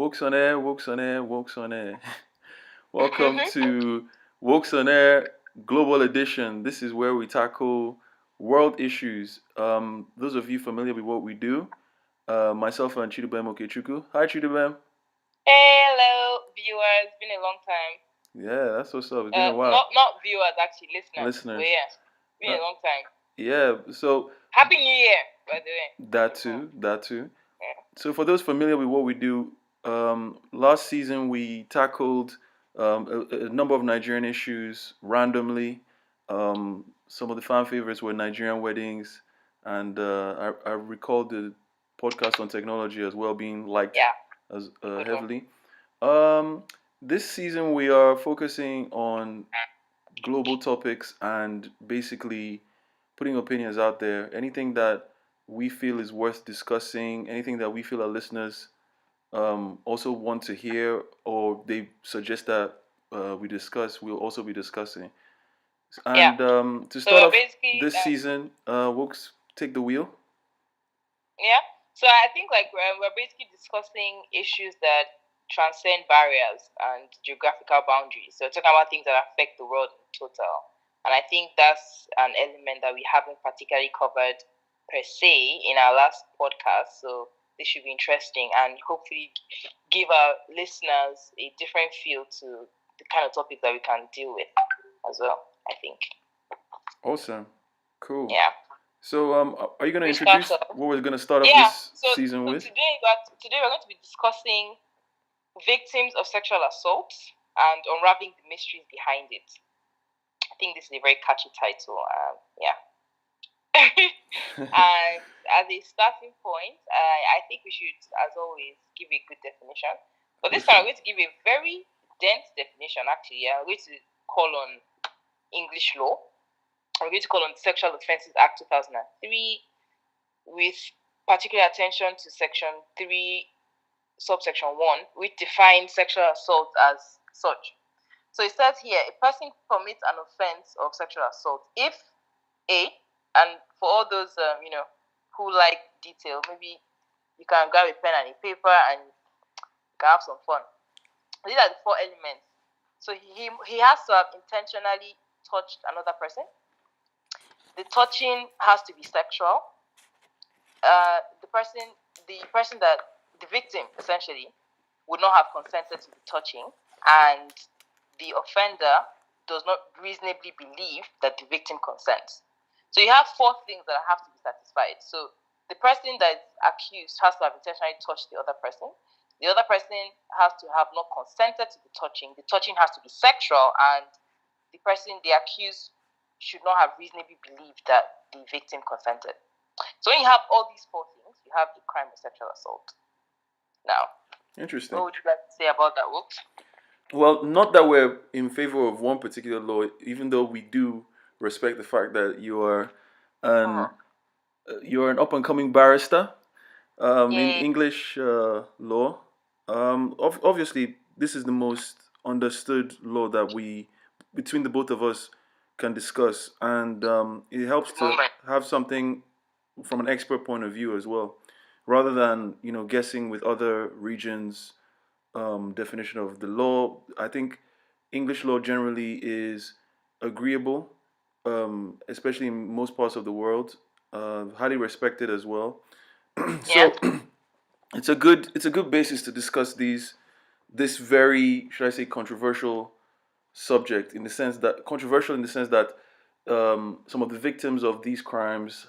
Wokes on air, Wokes on air, Wokes on air. Welcome to Wokes on Air Global Edition. This is where we tackle world issues. Those of you familiar with what we do, myself and Chidubem Okechukwu. Hi, Chidubem. Hello, viewers. Been a long time. Yeah, that's what's up. It's been a while. Not viewers, actually, listeners. Listeners. But yeah, been a long time. Yeah, so Happy New Year, by the way. that too. Yeah. So for those familiar with what we do, last season we tackled a number of Nigerian issues randomly. Some of the fan favorites were Nigerian weddings, and I recall the podcast on technology as well being liked as heavily. This season we are focusing on global topics and basically putting opinions out there. Anything that we feel is worth discussing, anything that we feel our listeners also want to hear, or they suggest that we discuss, we'll also be discussing. And to start off this season, Wokes, take the wheel. Yeah. So I think we're basically discussing issues that transcend barriers and geographical boundaries. So talking about things that affect the world in total. And I think that's an element that we haven't particularly covered per se in our last podcast. So this should be interesting and hopefully give our listeners a different feel to the kind of topics that we can deal with as well, I think. Awesome. Cool. Yeah. So, are you going to introduce what we're going to start off this season with? Today we're going to be discussing victims of sexual assault and unraveling the mysteries behind it. I think this is a very catchy title. And as a starting point, I think we should, as always, give a good definition. But this time, I'm going to give a very dense definition, actually. I'm going to call on English law. I'm going to call on the Sexual Offences Act 2003 with particular attention to Section 3, subsection 1, which defines sexual assault as such. So it says here, a person commits an offense of sexual assault if A, and for all those who like detail, maybe you can grab a pen and a paper and you can have some fun. These are the 4 elements. So he has to have intentionally touched another person. The touching has to be sexual. The victim essentially would not have consented to the touching, and the offender does not reasonably believe that the victim consents. So you have 4 things that have to be satisfied. So the person that is accused has to have intentionally touched the other person. The other person has to have not consented to the touching. The touching has to be sexual, and the accused should not have reasonably believed that the victim consented. So when you have all these 4 things, you have the crime of sexual assault. Now, interesting. What would you like to say about that, Wokes? Well, not that we're in favor of one particular law, even though we do respect the fact that you are an up and coming barrister in English law. Obviously, this is the most understood law that we, between the both of us, can discuss, and it helps to have something from an expert point of view as well, rather than guessing with other regions' definition of the law. I think English law generally is agreeable, especially in most parts of the world, highly respected as well. So it's a good basis to discuss this very, should I say, controversial subject, in the sense that some of the victims of these crimes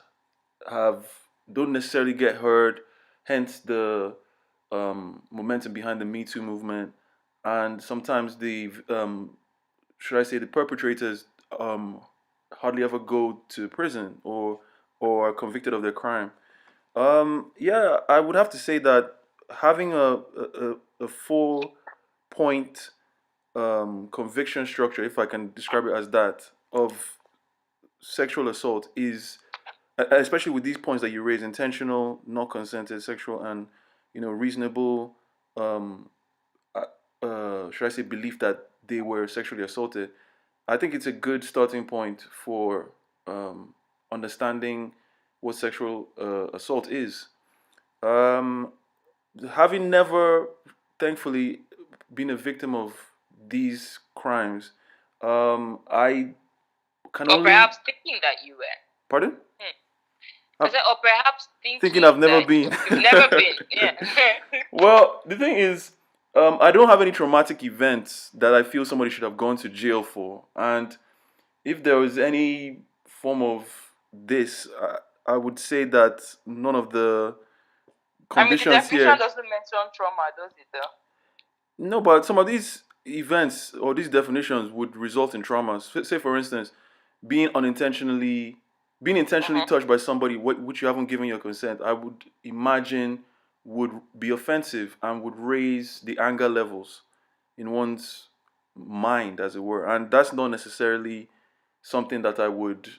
don't necessarily get heard, hence the momentum behind the Me Too movement, and sometimes the perpetrators hardly ever go to prison or are convicted of their crime. I would have to say that having a 4-point conviction structure, if I can describe it as that, of sexual assault is, especially with these points that you raise: intentional, not consented, sexual, and reasonable. Should I say belief that they were sexually assaulted? I think it's a good starting point for understanding what sexual assault is. Having never thankfully been a victim of these crimes. I can Or only, perhaps thinking that you were. pardon? Hmm. I I'm said, or perhaps thinking I've thinking never that been. you've never been. Yeah. Well, the thing is, I don't have any traumatic events that I feel somebody should have gone to jail for. And if there was any form of this, I would say that none of the I mean, the conditions definition here. doesn't mention trauma, does it? Though. No, but some of these events or these definitions would result in traumas. Say, for instance, being unintentionally, being intentionally Mhm. touched by somebody which you haven't given your consent, I would imagine would be offensive and would raise the anger levels in one's mind, as it were. And that's not necessarily something that I would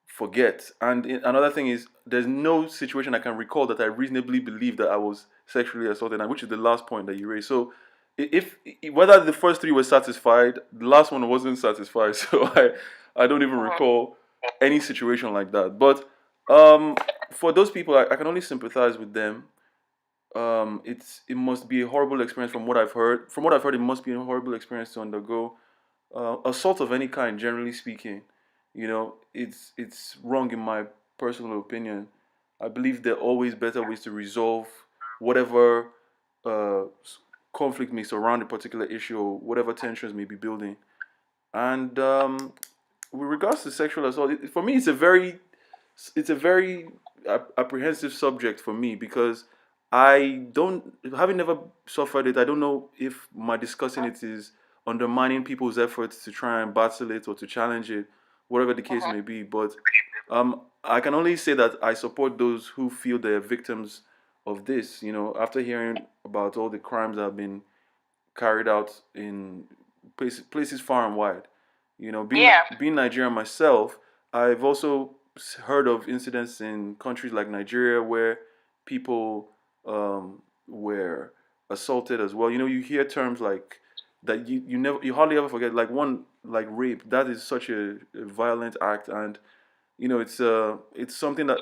forget. And another thing is, there's no situation I can recall that I reasonably believe that I was sexually assaulted, and which is the last point that you raised. So, if whether the first three were satisfied, the last one wasn't satisfied. So I don't even Mhm. recall any situation like that. But for those people, I can only sympathize with them. It must be a horrible experience from what I've heard. From what I've heard, it must be a horrible experience to undergo assault of any kind, generally speaking. It's wrong in my personal opinion. I believe there are always better ways to resolve whatever uh, conflict may surround a particular issue or whatever tensions may be building. And with regards to sexual assault, for me, it's a very apprehensive subject for me because I don't, having never suffered it, I don't know if my discussing it is undermining people's efforts to try and battle it or to challenge it, whatever the case Mhm. may be. But I can only say that I support those who feel they're victims of this. After hearing about all the crimes that have been carried out in places far and wide. Being Yeah. being Nigerian myself, I've also heard of incidents in countries like Nigeria where people were assaulted as well. You hear terms like that you hardly ever forget. Like one like rape, that is such a violent act, and it's something that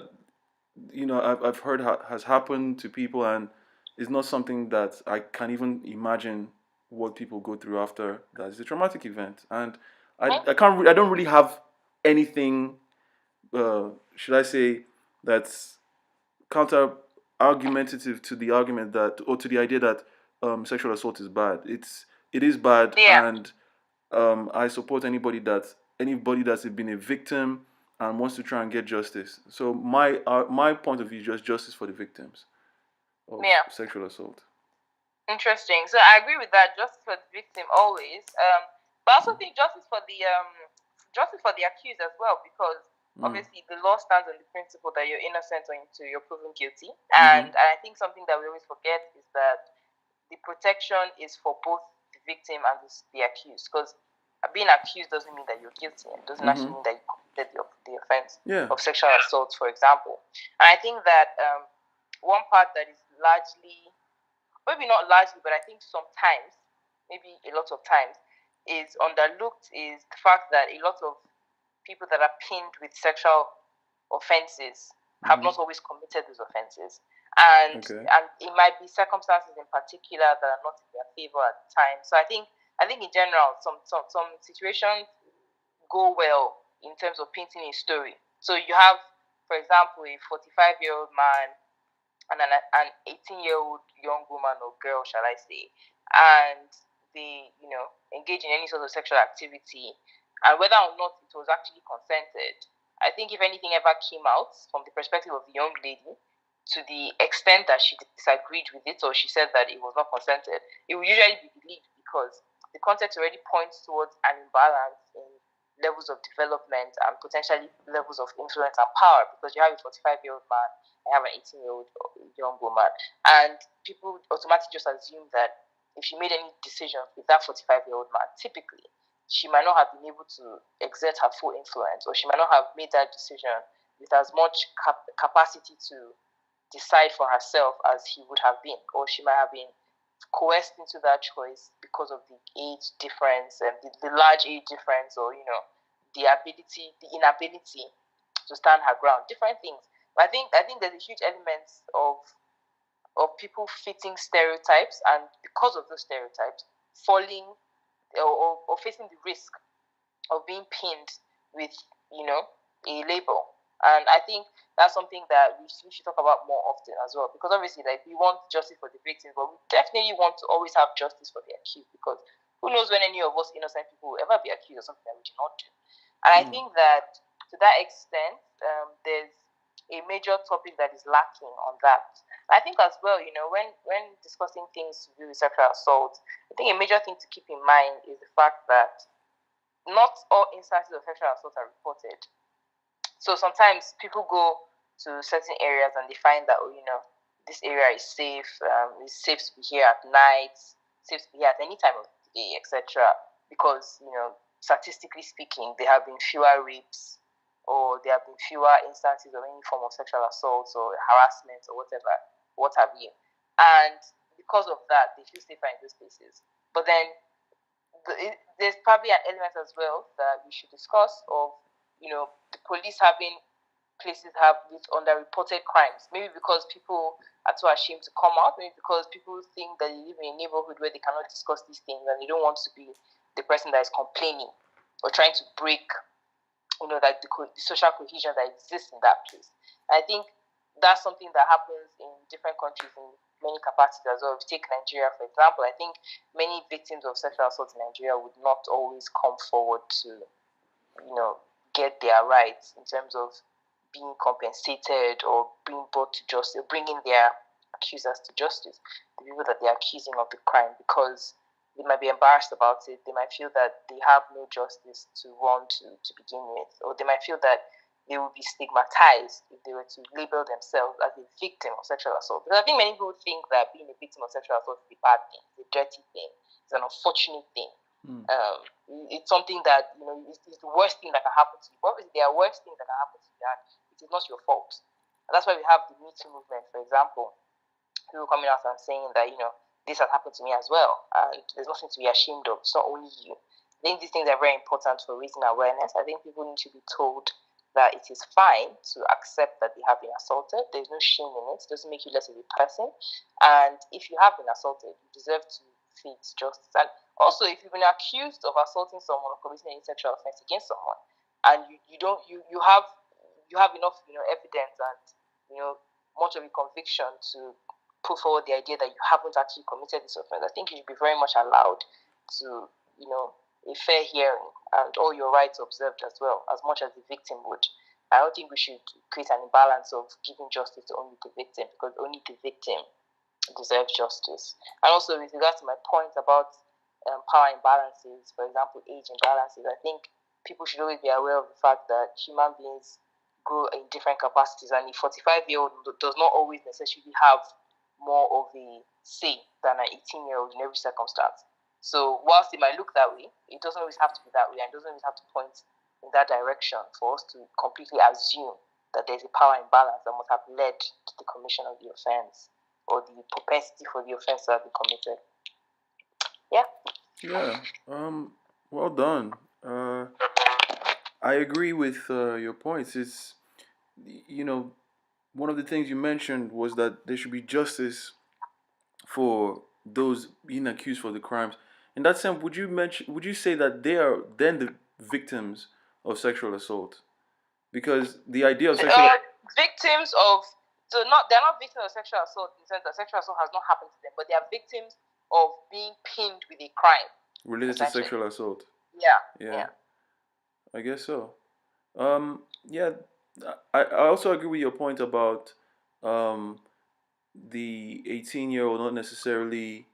I've heard has happened to people, and it's not something that I can even imagine what people go through after that. It's a traumatic event, and I can't I don't really have anything should I say that's counter argumentative to the argument that or to the idea that sexual assault is bad. It is bad, Yeah. and I support anybody that's been a victim and wants to try and get justice. So my point of view is just justice for the victims of Yeah. sexual assault. Interesting. So I agree with that. Justice for the victim always. But I also think justice for the accused as well, because Mm. obviously the law stands on the principle that you're innocent until you're proven guilty. Mm-hmm. And I think something that we always forget is that the protection is for both the victim and the accused. Because being accused doesn't mean that you're guilty. It doesn't Mm-hmm. actually mean that you committed the offense Yeah. of sexual assault, for example. And I think that one part that is largely, maybe not largely, but I think sometimes, maybe a lot of times, is underlooked is the fact that a lot of people that are pinned with sexual offenses have Mm-hmm. not always committed those offenses. And Okay. and it might be circumstances in particular that are not in their favor at the time. So I think in general some situations go well in terms of painting a story. So you have, for example, a 45-year-old man and an 18-year-old young woman or girl, shall I say, and they, engage in any sort of sexual activity, and whether or not it was actually consented, I think if anything ever came out from the perspective of the young lady, to the extent that she disagreed with it or she said that it was not consented, it would usually be believed because the context already points towards an imbalance in levels of development and potentially levels of influence and power, because you have a 45-year-old man, I have an 18-year-old young woman, and people automatically just assume that if she made any decisions with that 45-year-old man, typically she might not have been able to exert her full influence, or she might not have made that decision with as much capacity to decide for herself as he would have been, or she might have been coerced into that choice because of the age difference and the large age difference, or the inability to stand her ground, different things. But I think there's a huge element of of people fitting stereotypes, and because of those stereotypes, falling or facing the risk of being pinned with, a label. And I think that's something that we should talk about more often as well, because obviously, like, we want justice for the victims, but we definitely want to always have justice for the accused, because who knows when any of us innocent people will ever be accused of something that we did not do. And I think that to that extent, there's a major topic that is lacking on that. I think as well, when discussing things to do with sexual assault, I think a major thing to keep in mind is the fact that not all instances of sexual assault are reported. So sometimes people go to certain areas and they find that, this area is safe. It's safe to be here at night, safe to be here at any time of the day, etc. Because, statistically speaking, there have been fewer rapes, or there have been fewer instances of any form of sexual assault or harassment or whatever, what have you. And because of that, they feel safer in those places. But then there's probably an element as well that we should discuss of, the police having places have with underreported crimes. Maybe because people are too ashamed to come out. Maybe because people think that they live in a neighborhood where they cannot discuss these things, and they don't want to be the person that is complaining or trying to break, like the social cohesion that exists in that place. And I think that's something that happens in different countries in many capacities as well. If you take Nigeria, for example, I think many victims of sexual assault in Nigeria would not always come forward to, get their rights in terms of being compensated or being brought to justice, bringing their accusers to justice, the people that they're accusing of the crime, because they might be embarrassed about it. They might feel that they have no justice to run to begin with, or they might feel that they would be stigmatized if they were to label themselves as a victim of sexual assault. Because I think many people think that being a victim of sexual assault is a bad thing, it's a dirty thing, it's an unfortunate thing. It's something that, it's the worst thing that can happen to you. But obviously, there are worse things that can happen to you, and it is not your fault. And that's why we have the Me Too movement, for example. People coming out and saying that, this has happened to me as well, and there's nothing to be ashamed of. It's not only you. I think these things are very important for raising awareness. I think people need to be told that it is fine to accept that they have been assaulted. There's no shame in it. It doesn't make you less of a person. And if you have been assaulted, you deserve to face justice. And also, if you've been accused of assaulting someone or committing any sexual offense against someone, and you have enough evidence and much of a conviction to put forward the idea that you haven't actually committed this offense, I think you should be very much allowed to a fair hearing and all your rights observed as well, as much as the victim would. I don't think we should create an imbalance of giving justice to only the victim, because only the victim deserves justice. And also, with regards to my point about power imbalances, for example, age imbalances, I think people should always be aware of the fact that human beings grow in different capacities, and a 45-year-old does not always necessarily have more of a say than an 18-year-old in every circumstance. So whilst it might look that way, it doesn't always have to be that way, and it doesn't always have to point in that direction for us to completely assume that there's a power imbalance that must have led to the commission of the offense or the propensity for the offense to have been committed. Yeah. Yeah. Well done. I agree with your points. It's, one of the things you mentioned was that there should be justice for those being accused for the crimes. In that sense, would you say that they are then the victims of sexual assault? Because the idea of sexual victims of they're not victims of sexual assault in the sense that sexual assault has not happened to them, but they are victims of being pinned with a crime related to sexual assault. Yeah. I guess so. Yeah, I also agree with your point about um, the 18-year-old not necessarily,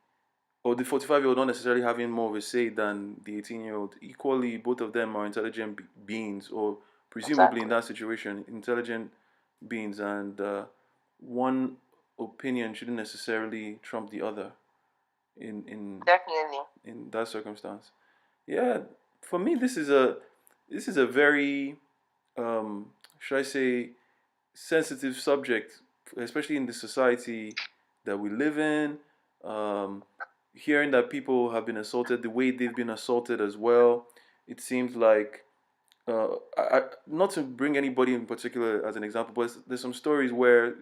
or the 45-year-old not necessarily having more of a say than the 18-year-old. Equally, both of them are intelligent beings, or presumably in that situation, intelligent beings, and one opinion shouldn't necessarily trump the other Definitely. in that circumstance. Yeah, for me, this is a very should I say sensitive subject, especially in the society that we live in. Um, Hearing that people have been assaulted the way they've been assaulted as well, it seems like not to bring anybody in particular as an example, but there's some stories where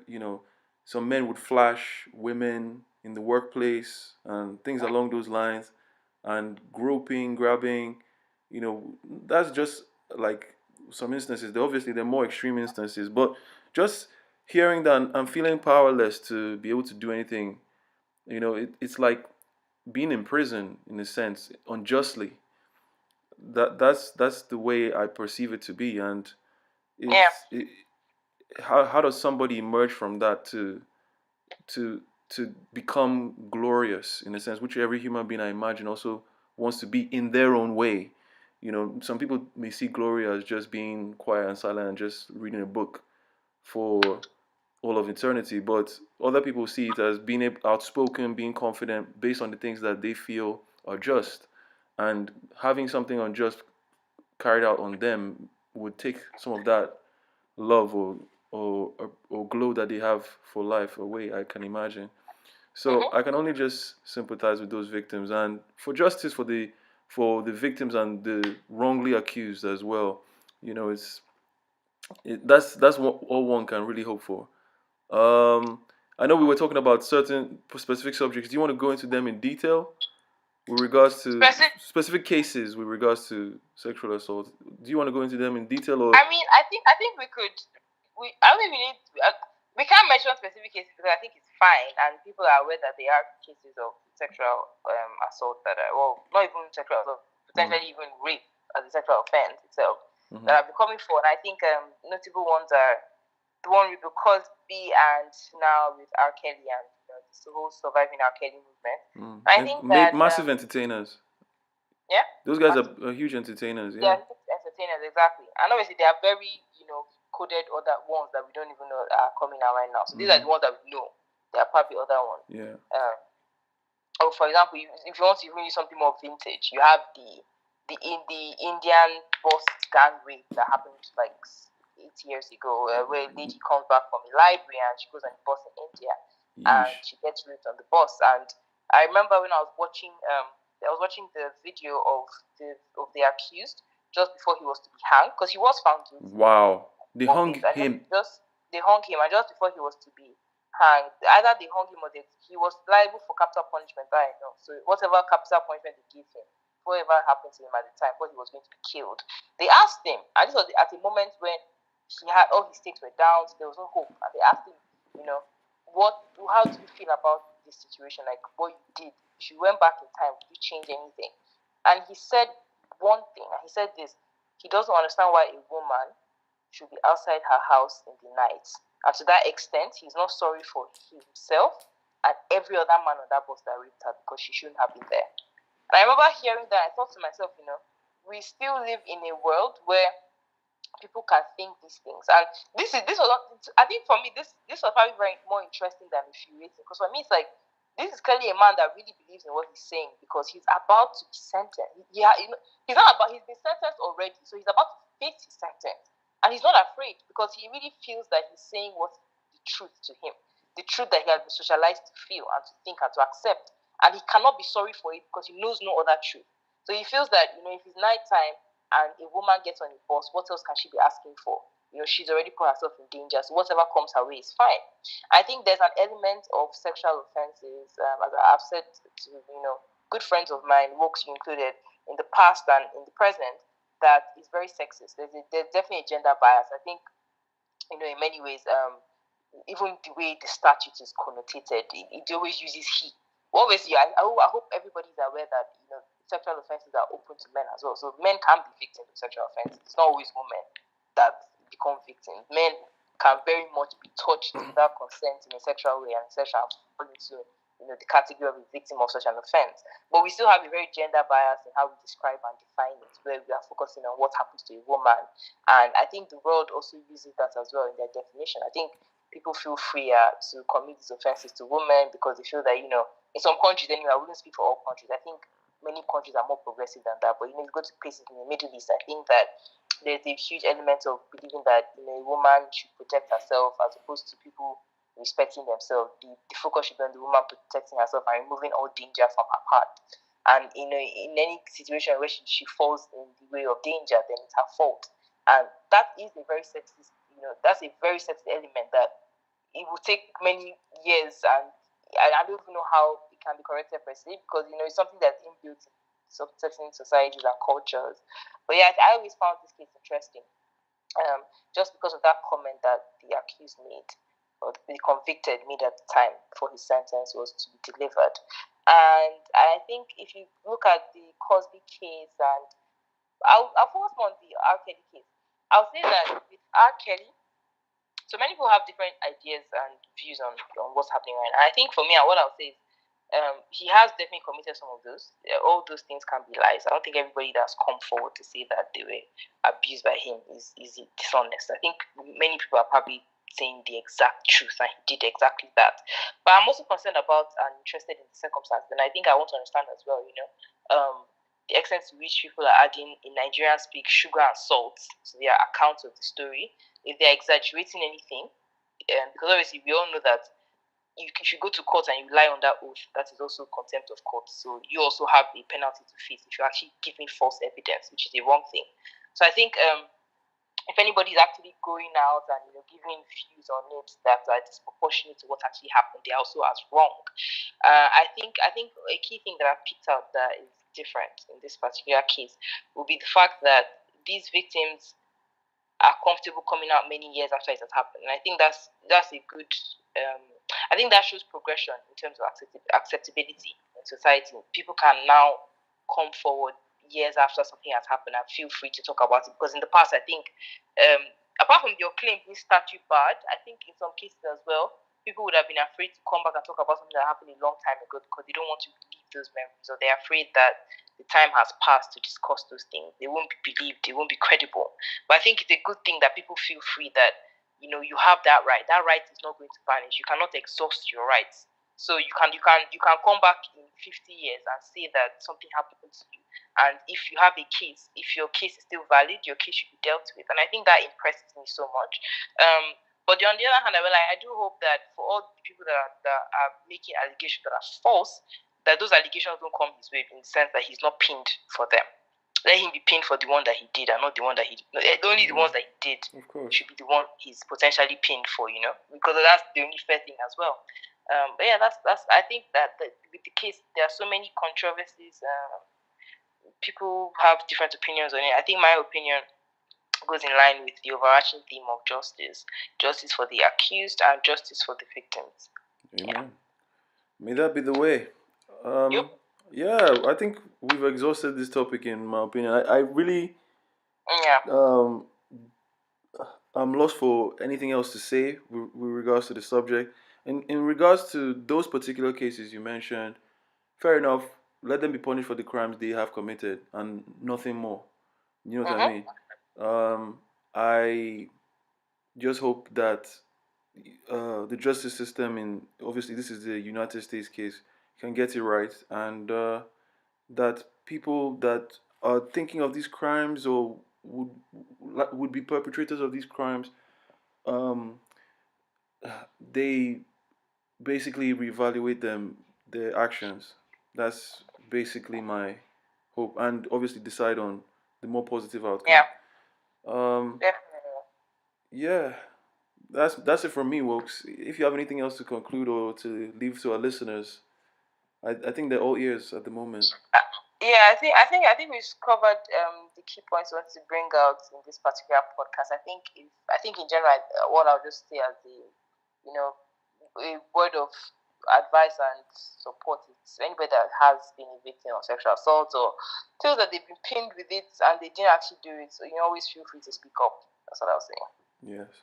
some men would flash women in the workplace and things along those lines, and groping, grabbing, that's just like some instances. Obviously, there are more extreme instances, but just hearing that and feeling powerless to be able to do anything, it's like being in prison in a sense, unjustly. That's the way I perceive it to be, and Yeah. how does somebody emerge from that to to become glorious in a sense, which every human being I imagine also wants to be in their own way. Some people may see glory as just being quiet and silent and just reading a book for all of eternity, but other people see it as being outspoken, being confident based on the things that they feel are just, and having something unjust carried out on them would take some of that love or glow that they have for life away, I can imagine. So Mm-hmm. I can only just sympathize with those victims, and for justice for the victims and the wrongly accused as well. That's what all one can really hope for. Um, I know we were talking about certain specific subjects. Do you want to go into them in detail with regards to Specific. specific cases with regards to sexual assault? Do you want to go into them in detail, or? I mean, I think we could. I don't think we need. We can't mention specific cases because I think it's fine, and people are aware that there are cases of sexual assault that are, well, not even sexual assault, potentially even rape as a sexual offense itself, that are becoming forward. I think notable ones are the one with Bill Cosby and now with R. Kelly and this whole surviving R. Kelly movement. I think Made that massive entertainers. yeah, Those guys are huge entertainers. they Yeah. are entertainers, exactly. And obviously, there are very, coded other ones that we don't even know are coming out right now. So these are the ones that we know. There are probably other ones. Yeah. For example, if you want to even use something more vintage, you have the Indian bus gang rape that happened like 8 years ago, where a lady comes back from a library and she goes on a bus in India and she gets raped on the bus. And I remember when I was watching the video of the accused just before he was to be hanged, because he was found guilty. Wow. They hung him. They hung him, and just before he was to be hanged, either they hung him or he was liable for capital punishment by now. So whatever capital punishment they gave him, whatever happened to him at the time, when he was going to be killed, they asked him, and this was at a moment when he had all his stakes were down, so there was no hope, and they asked him, how do you feel about this situation, like what you did? If you went back in time, would you change anything? And he said one thing, and he said this: he doesn't understand why a woman should be outside her house in the night. And to that extent, he's not sorry for himself and every other man on that bus that raped her, because she shouldn't have been there. And I remember hearing that, I thought to myself, we still live in a world where people can think these things. And this was, I think for me, this was probably very more interesting than infuriating, because for me it's like, this is clearly a man that really believes in what he's saying, because he's about to be sentenced. He's been sentenced already, so he's about to face his sentence. And he's not afraid, because he really feels that he's saying what's the truth to him, the truth that he has been socialized to feel and to think and to accept. And he cannot be sorry for it, because he knows no other truth. So he feels that, if it's nighttime and a woman gets on a bus, what else can she be asking for? She's already put herself in danger, so whatever comes her way is fine. I think there's an element of sexual offenses, as I've said to, good friends of mine, Nwokes included, in the past and in the present, that is very sexist. There's definitely a gender bias. I think, in many ways, even the way the statute is connotated, it always uses he. Well, obviously, I hope everybody's aware that, sexual offenses are open to men as well. So men can be victims of sexual offenses. It's not always women that become victims. Men can very much be touched without consent in a sexual way, and sexual fall into the category of a victim of such an offense. But we still have a very gender bias in how we describe and define it, where we are focusing on what happens to a woman. And I think the world also uses that as well in their definition. I think people feel freer to commit these offenses to women because they feel that, in some countries, anyway, I wouldn't speak for all countries. I think many countries are more progressive than that. But, if you go to places in the Middle East, I think that there's a huge element of believing that a woman should protect herself, as opposed to people respecting themselves. The focus should be on the woman protecting herself and removing all danger from her path. And in any situation where she falls in the way of danger, then it's her fault. And that is a very sexist, that's a very sexist element that it will take many years, and I don't even know how it can be corrected per se, because it's something that's inbuilt in certain societies and cultures. But yeah, I always found this case interesting, just because of that comment that the accused made, or the convicted made at the time before his sentence was to be delivered. And I think if you look at the Cosby case, and I'll focus more on the R. Kelly case. I'll say that with R. Kelly, so many people have different ideas and views on what's happening right now. I think for me, what I'll say is, he has definitely committed some of those. All those things can be lies. I don't think everybody that's come forward to say that they were abused by him is dishonest. I think many people are probably saying the exact truth, and he did exactly that. But I'm also concerned about and interested in the circumstances, and I think I want to understand as well, the extent to which people are adding, in Nigerian speak, sugar and salt to their accounts of the story, if they're exaggerating anything. Because obviously we all know that if you go to court and you lie on that oath, that is also contempt of court. So you also have a penalty to face if you're actually giving false evidence, which is a wrong thing. So I think if anybody is actually going out and giving views on it that are disproportionate to what actually happened, they're also as wrong. I think a key thing that I've picked out that is different in this particular case will be the fact that these victims are comfortable coming out many years after it has happened, and I think that's a good. I think that shows progression in terms of acceptability in society. People can now come forward years after something has happened and feel free to talk about it. Because in the past, I think, apart from your claim being statute barred, I think in some cases as well, people would have been afraid to come back and talk about something that happened a long time ago because they don't want to relive those memories, or they're afraid that the time has passed to discuss those things. They won't be believed, they won't be credible. But I think it's a good thing that people feel free that you have that right. That right is not going to vanish. You cannot exhaust your rights. So you can come back in 50 years and say that something happened to you. And if you have a case, if your case is still valid, your case should be dealt with. And I think that impresses me so much. But on the other hand, I do hope that for all the people that are making allegations that are false, that those allegations don't come his way, in the sense that he's not pinned for them. Let him be pinned for the one that he did, and not the one that he. Only the ones that he did should be the one he's potentially pinned for, because that's the only fair thing as well. But yeah, that's. I think that with the case, there are so many controversies. People have different opinions on it. I think my opinion goes in line with the overarching theme of justice for the accused and justice for the victims. Amen. Yeah. May that be the way. Yep. Yeah, I think we've exhausted this topic, in my opinion. I really, I'm lost for anything else to say with regards to the subject. In regards to those particular cases you mentioned, fair enough. Let them be punished for the crimes they have committed and nothing more. You know what I mean? I just hope that the justice system, obviously this is the United States case, can get it right, and that people that are thinking of these crimes or would be perpetrators of these crimes, they basically reevaluate their actions. That's basically my hope, and obviously decide on the more positive outcome. Yeah. Definitely. Yeah. That's it from me, Nwokes. If you have anything else to conclude or to leave to our listeners, I think they're all ears at the moment. Yeah, I think we've covered the key points we want to bring out in this particular podcast. I think in general, what I'll just say as a word of advice and support is anybody that has been a victim of sexual assault or feels that they've been pinned with it and they didn't actually do it, so you always feel free to speak up. That's what I'll say. Yes.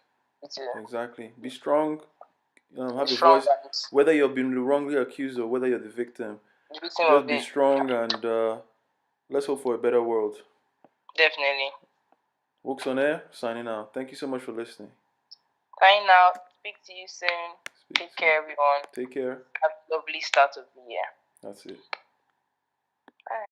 Exactly. Be strong. Have a voice. Whether you've been wrongly accused or whether you're the victim, just be strong, and let's hope for a better world. Definitely. Nwokes on Air, signing out. Thank you so much for listening. Signing out. Speak to you soon. Take care, everyone. Take care. Have a lovely start of the year. That's it. Bye.